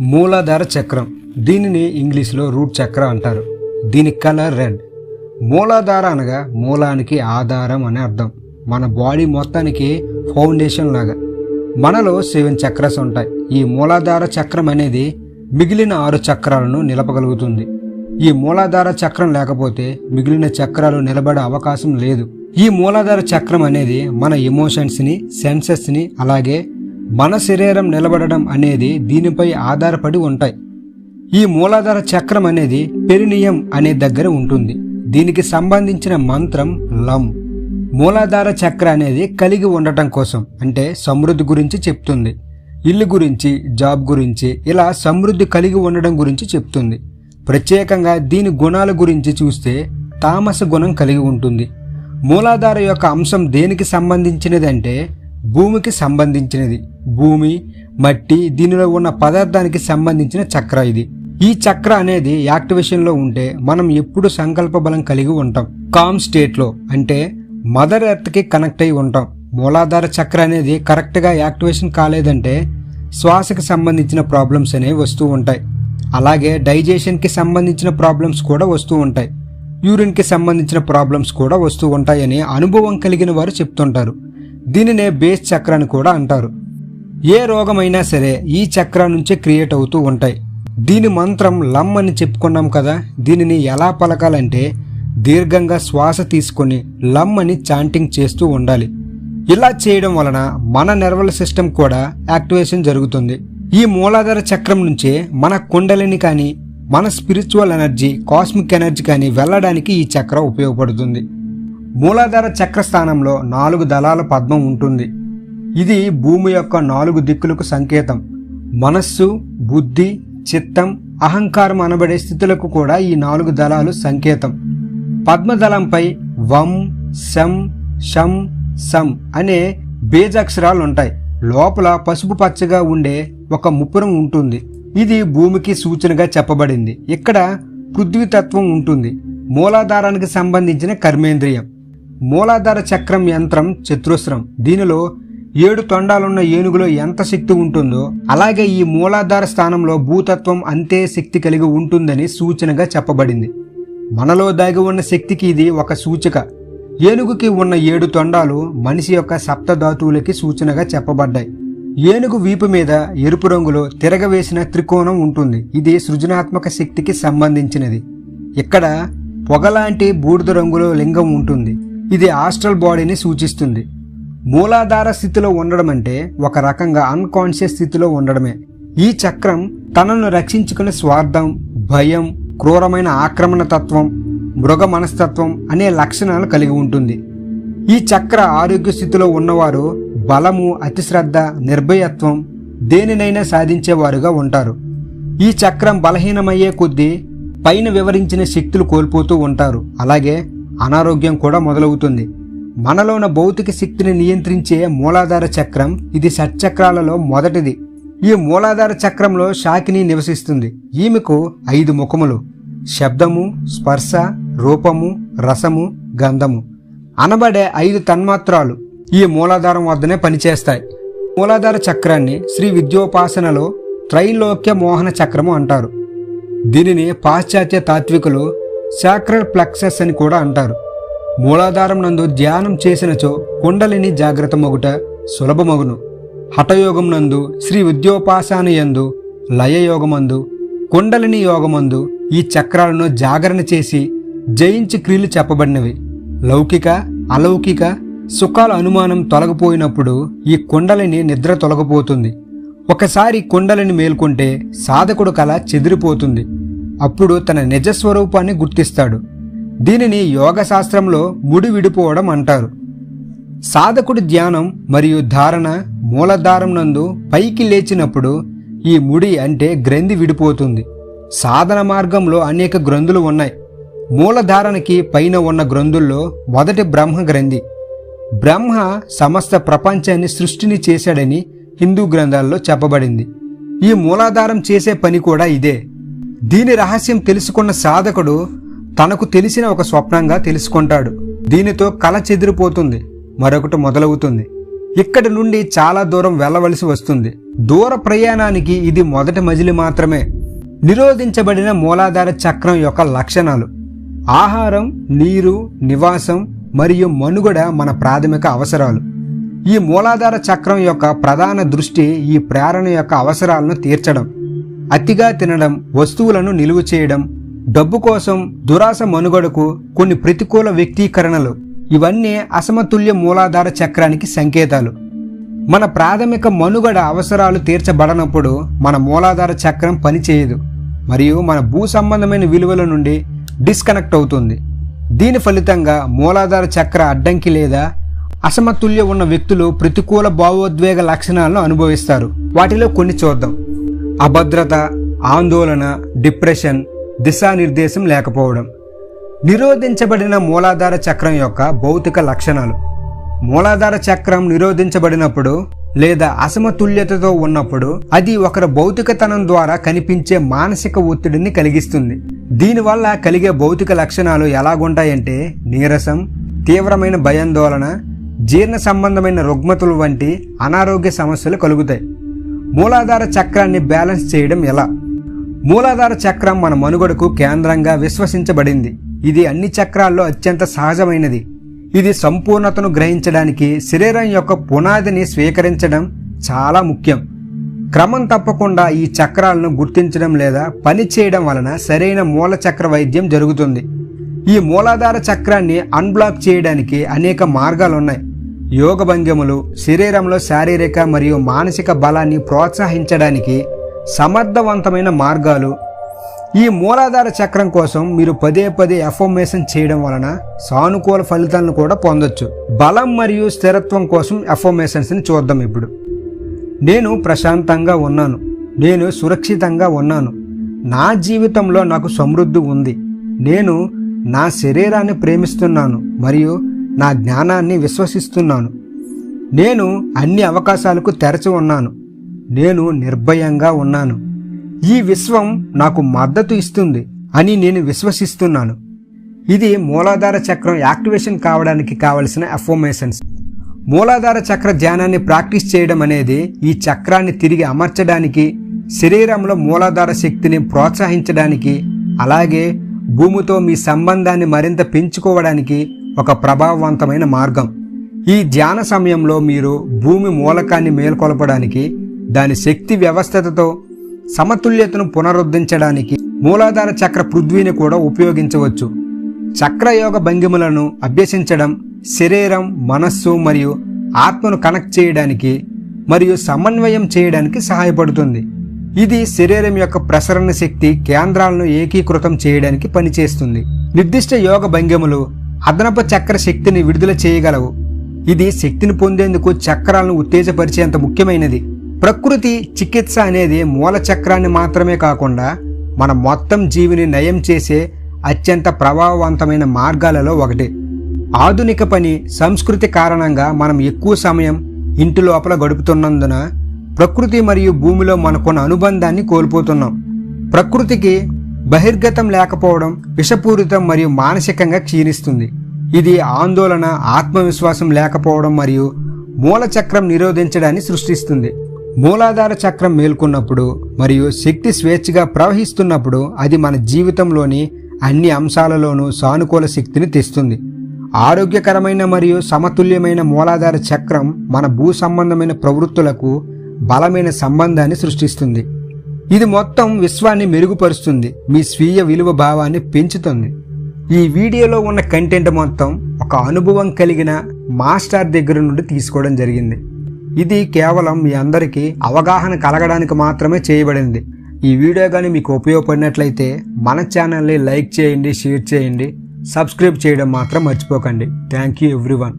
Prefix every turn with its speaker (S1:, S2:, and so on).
S1: మూలాధార చక్రం, దీనిని ఇంగ్లీష్లో రూట్ చక్ర అంటారు. దీని కలర్ రెడ్. మూలాధార అనగా మూలానికి ఆధారం అని అర్థం. మన బాడీ మొత్తానికి ఫౌండేషన్ లాగా. మనలో 7 చక్రాస్ ఉంటాయి. ఈ మూలాధార చక్రం అనేది మిగిలిన 6 చక్రాలను నిలపగలుగుతుంది. ఈ మూలాధార చక్రం లేకపోతే మిగిలిన చక్రాలు నిలబడే అవకాశం లేదు. ఈ మూలాధార చక్రం అనేది మన ఎమోషన్స్ని, సెన్సెస్ని, అలాగే మన శరీరం నిలబడడం అనేది దీనిపై ఆధారపడి ఉంటాయి. ఈ మూలాధార చక్రం అనేది పెరినియం అనే దగ్గర ఉంటుంది. దీనికి సంబంధించిన మంత్రం లం. మూలాధార చక్ర అనేది కలిగి ఉండటం కోసం, అంటే సమృద్ధి గురించి చెప్తుంది. ఇల్లు గురించి, జాబ్ గురించి, ఇలా సమృద్ధి కలిగి ఉండడం గురించి చెప్తుంది. ప్రత్యేకంగా దీని గుణాల గురించి చూస్తే తామస గుణం కలిగి ఉంటుంది. మూలాధార యొక్క అంశం దేనికి సంబంధించినది అంటే భూమికి సంబంధించినది. భూమి, మట్టి, దీనిలో ఉన్న పదార్థానికి సంబంధించిన చక్ర ఇది. ఈ చక్ర అనేది యాక్టివేషన్లో ఉంటే మనం ఎప్పుడు సంకల్ప బలం కలిగి ఉంటాం. కామ్ స్టేట్లో, అంటే మదర్ ఎర్త్కి కనెక్ట్ అయి ఉంటాం. మూలాధార చక్ర అనేది కరెక్ట్గా యాక్టివేషన్ కాలేదంటే శ్వాసకి సంబంధించిన ప్రాబ్లమ్స్ అనేవి వస్తూ ఉంటాయి. అలాగే డైజెషన్కి సంబంధించిన ప్రాబ్లమ్స్ కూడా వస్తూ ఉంటాయి. యూరిన్కి సంబంధించిన ప్రాబ్లమ్స్ కూడా వస్తూ ఉంటాయని అనుభవం కలిగిన వారు చెప్తుంటారు. దీనినే బేస్ చక్ర అని కూడా అంటారు. ఏ రోగమైనా సరే ఈ చక్ర నుంచే క్రియేట్ అవుతూ ఉంటాయి. దీని మంత్రం లమ్ అని చెప్పుకున్నాం కదా. దీనిని ఎలా పలకాలంటే దీర్ఘంగా శ్వాస తీసుకొని లమ్ అని చాంటింగ్ చేస్తూ ఉండాలి. ఇలా చేయడం వలన మన నర్వల్ సిస్టమ్ కూడా యాక్టివేషన్ జరుగుతుంది. ఈ మూలాధార చక్రం నుంచే మన కుండలిని కానీ, మన స్పిరిచువల్ ఎనర్జీ, కాస్మిక్ ఎనర్జీ కానీ వెళ్ళడానికి ఈ చక్ర ఉపయోగపడుతుంది. మూలాధార చక్ర స్థానంలో 4 దళాల పద్మం ఉంటుంది. ఇది భూమి యొక్క 4 దిక్కులకు సంకేతం. మనస్సు, బుద్ధి, చిత్తం, అహంకారం అనబడే స్థితులకు కూడా ఈ 4 దళాలు సంకేతం. పద్మదళంపై వం, శం, షం, సం అనే బేజాక్షరాలు ఉంటాయి. లోపల పసుపు పచ్చగా ఉండే ఒక ముప్పురం ఉంటుంది. ఇది భూమికి సూచనగా చెప్పబడింది. ఇక్కడ పృథ్వీతత్వం ఉంటుంది. మూలాధారానికి సంబంధించిన కర్మేంద్రియం. మూలాధార చక్రం యంత్రం చతురస్రం. దీనిలో 7 తొండాలున్న ఏనుగులో ఎంత శక్తి ఉంటుందో అలాగే ఈ మూలాధార స్థానంలో భూతత్వం అంతే శక్తి కలిగి ఉంటుందని సూచనగా చెప్పబడింది. మనలో దాగి ఉన్న శక్తికి ఇది ఒక సూచిక. ఏనుగుకి ఉన్న 7 తొండాలు మనిషి యొక్క సప్తధాతువులకి సూచనగా చెప్పబడ్డాయి. ఏనుగు వీపు మీద ఎరుపు రంగులో తిరగవేసిన త్రికోణం ఉంటుంది. ఇది సృజనాత్మక శక్తికి సంబంధించినది. ఇక్కడ పొగలాంటి బూడిద రంగులో లింగం ఉంటుంది. ఇది ఆస్ట్రల్ బాడీని సూచిస్తుంది. మూలాధార స్థితిలో ఉండడం అంటే ఒక రకంగా అన్కాన్షియస్ స్థితిలో ఉండడమే. ఈ చక్రం తనను రక్షించుకునే స్వార్థం, భయం, క్రూరమైన ఆక్రమణ తత్వం, మృగ మనస్తత్వం అనే లక్షణాలు కలిగి ఉంటుంది. ఈ చక్ర ఆరోగ్య స్థితిలో ఉన్నవారు బలము, అతిశ్రద్ధ, నిర్భయత్వం, దేనినైనా సాధించేవారుగా ఉంటారు. ఈ చక్రం బలహీనమయ్యే కొద్దీ పైన వివరించిన శక్తులు కోల్పోతూ ఉంటారు. అలాగే అనారోగ్యం కూడా మొదలవుతుంది. మనలోన భౌతిక శక్తిని నియంత్రించే మూలాధార చక్రం ఇది షట్చక్రాలలో మొదటిది. ఈ మూలాధార చక్రంలో శాకిని నివసిస్తుంది. ఈమెకు 5 ముఖములు, శబ్దము, స్పర్శ, రూపము, రసము, గంధము అనబడే 5 తన్మాత్రాలు ఈ మూలాధారం వద్దనే పనిచేస్తాయి. మూలాధార చక్రాన్ని శ్రీ విద్యోపాసనలో త్రైలోక్య మోహన చక్రము అంటారు. దీనిని పాశ్చాత్య తాత్వికులు సాక్రల్ ప్లెక్సస్ అని కూడా అంటారు. మూలాధారం నందు ధ్యానం చేసినచో కుండలిని జాగ్రత్త మొగుట సులభమగును. హఠయోగం నందు, శ్రీ విద్యోపాసన యందు, లయయోగమందు, కుండలిని యోగమందు ఈ చక్రాలను జాగరణ చేసి జయించి క్రియలు చెప్పబడినవి. లౌకిక, అలౌకిక సుఖాల అనుమానం తొలగిపోయినప్పుడు ఈ కుండలిని నిద్ర తొలగిపోతుంది. ఒకసారి కుండలిని మేల్కొంటే సాధకుడు కళ చెదిరిపోతుంది. అప్పుడు తన నిజస్వరూపాన్ని గుర్తిస్తాడు. దీనిని యోగ శాస్త్రంలో ముడి విడిపోవడం అంటారు. సాధకుడి ధ్యానం మరియు ధారణ మూలధారం నందు పైకి లేచినప్పుడు ఈ ముడి అంటే గ్రంథి విడిపోతుంది. సాధన మార్గంలో అనేక గ్రంథులు ఉన్నాయి. మూలధారణకి పైన ఉన్న గ్రంథుల్లో మొదటి బ్రహ్మ గ్రంథి. బ్రహ్మ సమస్త ప్రపంచాన్ని సృష్టిని చేశాడని హిందూ గ్రంథాల్లో చెప్పబడింది. ఈ మూలాధారం చేసే పని కూడా ఇదే. దీని రహస్యం తెలుసుకున్న సాధకుడు తనకు తెలిసిన ఒక స్వప్నంగా తెలుసుకుంటాడు. దీనితో కళ చెదిరిపోతుంది, మరొకటి మొదలవుతుంది. ఇక్కడి నుండి చాలా దూరం వెళ్ళవలసి వస్తుంది. దూర ప్రయాణానికి ఇది మొదటి మజిలి మాత్రమే. నిరోధించబడిన మూలాధార చక్రం యొక్క లక్షణాలు: ఆహారం, నీరు, నివాసం మరియు మనుగడ మన ప్రాథమిక అవసరాలు. ఈ మూలాధార చక్రం యొక్క ప్రధాన దృష్టి ఈ ప్రేరణ యొక్క అవసరాలను తీర్చడం. అతిగా తినడం, వస్తువులను నిలువ చేయడం, డబ్బు కోసం దురాశ, మనుగడకు కొన్ని ప్రతికూల వ్యక్తీకరణలు, ఇవన్నీ అసమతుల్య మూలాధార చక్రానికి సంకేతాలు. మన ప్రాథమిక మనుగడ అవసరాలు తీర్చబడనప్పుడు మన మూలాధార చక్రం పనిచేయదు మరియు మన భూ సంబంధమైన విలువల నుండి డిస్కనెక్ట్ అవుతుంది. దీని ఫలితంగా మూలాధార చక్ర అడ్డంకి లేదా అసమతుల్య ఉన్న వ్యక్తులు ప్రతికూల భావోద్వేగ లక్షణాలను అనుభవిస్తారు. వాటిలో కొన్ని చూద్దాం. అభద్రత, ఆందోళన, డిప్రెషన్, దిశానిర్దేశం లేకపోవడం. నిరోధించబడిన మూలాధార చక్రం యొక్క భౌతిక లక్షణాలు: మూలాధార చక్రం నిరోధించబడినప్పుడు లేదా అసమతుల్యతతో ఉన్నప్పుడు అది ఒకరి భౌతికతనం ద్వారా కనిపించే మానసిక ఒత్తిడిని కలిగిస్తుంది. దీనివల్ల కలిగే భౌతిక లక్షణాలు ఎలాగుంటాయంటే నీరసం, తీవ్రమైన భయాందోళన, జీర్ణ సంబంధమైన రుగ్మతలు వంటి అనారోగ్య సమస్యలు కలుగుతాయి. మూలాధార చక్రాన్ని బ్యాలెన్స్ చేయడం ఎలా? మూలాధార చక్రం మన మనుగడకు కేంద్రంగా విశ్వసించబడింది. ఇది అన్ని చక్రాల్లో అత్యంత సహజమైనది. ఇది సంపూర్ణతను గ్రహించడానికి శరీరం యొక్క పునాదిని స్వీకరించడం చాలా ముఖ్యం. క్రమం తప్పకుండా ఈ చక్రాలను గుర్తించడం లేదా పని చేయడం వలన సరైన మూల చక్ర వైద్యం జరుగుతుంది. ఈ మూలాధార చక్రాన్ని అన్బ్లాక్ చేయడానికి అనేక మార్గాలున్నాయి. యోగ భంగిమలు శరీరంలో శారీరక మరియు మానసిక బలాన్ని ప్రోత్సహించడానికి సమర్థవంతమైన మార్గాలు. ఈ మూలాధార చక్రం కోసం మీరు పదే పదే అఫర్మేషన్ చేయడం వలన సానుకూల ఫలితాలను కూడా పొందొచ్చు. బలం మరియు స్థిరత్వం కోసం అఫర్మేషన్స్ని చూద్దాం ఇప్పుడు. నేను ప్రశాంతంగా ఉన్నాను. నేను సురక్షితంగా ఉన్నాను. నా జీవితంలో నాకు సమృద్ధి ఉంది. నేను నా శరీరాన్ని ప్రేమిస్తున్నాను మరియు నా జ్ఞానాన్ని విశ్వసిస్తున్నాను. నేను అన్ని అవకాశాలకు తెరచి ఉన్నాను. నేను నిర్భయంగా ఉన్నాను. ఈ విశ్వం నాకు మద్దతు ఇస్తుంది అని నేను విశ్వసిస్తున్నాను. ఇది మూలాధార చక్రం యాక్టివేషన్ కావడానికి కావలసిన అఫర్మేషన్స్. మూలాధార చక్ర ధ్యానాన్ని ప్రాక్టీస్ చేయడం అనేది ఈ చక్రాన్ని తిరిగి అమర్చడానికి, శరీరంలో మూలాధార శక్తిని ప్రోత్సహించడానికి, అలాగే భూమితో మీ సంబంధాన్ని మరింత పెంచుకోవడానికి ఒక ప్రభావవంతమైన మార్గం. ఈ ధ్యాన సమయంలో మీరు భూమి మూలకాన్ని మేల్కొల్పడానికి, దాని శక్తి వ్యవస్థతో సమతుల్యతను పునరుద్ధరించడానికి మూలాధార చక్ర పృథ్వీని కూడా ఉపయోగించవచ్చు. చక్రయోగ భంగిమలను అభ్యసించడం శరీరం, మనస్సు మరియు ఆత్మను కనెక్ట్ చేయడానికి మరియు సమన్వయం చేయడానికి సహాయపడుతుంది. ఇది శరీరం యొక్క ప్రసరణ శక్తి కేంద్రాలను ఏకీకృతం చేయడానికి పనిచేస్తుంది. నిర్దిష్ట యోగ భంగిమలు అదనపు చక్ర శక్తిని విడుదల చేయగలవు. ఇది శక్తిని పొందేందుకు చక్రాలను ఉత్తేజపరిచేంత ముఖ్యమైనది. ప్రకృతి చికిత్స అనేది మూల చక్రాన్ని మాత్రమే కాకుండా మన మొత్తం జీవిని నయం చేసే అత్యంత ప్రభావవంతమైన మార్గాలలో ఒకటి. ఆధునిక పని సంస్కృతి కారణంగా మనం ఎక్కువ సమయం ఇంటి లోపల గడుపుతున్నందున ప్రకృతి మరియు భూమిలో మనకున్న అనుబంధాన్ని కోల్పోతున్నాం. ప్రకృతికి బహిర్గతం లేకపోవడం విషపూరితం మరియు మానసికంగా క్షీణిస్తుంది. ఇది ఆందోళన, ఆత్మవిశ్వాసం లేకపోవడం మరియు మూల చక్రం నిరోధించడాన్ని సృష్టిస్తుంది. మూలాధార చక్రం మేల్కొన్నప్పుడు మరియు శక్తి స్వేచ్ఛగా ప్రవహిస్తున్నప్పుడు అది మన జీవితంలోని అన్ని అంశాలలోనూ సానుకూల శక్తిని తెస్తుంది. ఆరోగ్యకరమైన మరియు సమతుల్యమైన మూలాధార చక్రం మన భూ సంబంధమైన ప్రవృత్తులకు బలమైన సంబంధాన్ని సృష్టిస్తుంది. ఇది మొత్తం విశ్వాన్ని మెరుగుపరుస్తుంది, మీ స్వీయ విలువ భావాన్ని పెంచుతుంది. ఈ వీడియోలో ఉన్న కంటెంట్ మొత్తం ఒక అనుభవం కలిగిన మాస్టర్ దగ్గర నుండి తీసుకోవడం జరిగింది. ఇది కేవలం మీ అందరికీ అవగాహన కలగడానికి మాత్రమే చేయబడింది. ఈ వీడియో కానీ మీకు ఉపయోగపడినట్లయితే మన ఛానల్ని లైక్ చేయండి, షేర్ చేయండి, సబ్స్క్రైబ్ చేయడం మాత్రం మర్చిపోకండి. Thank you everyone.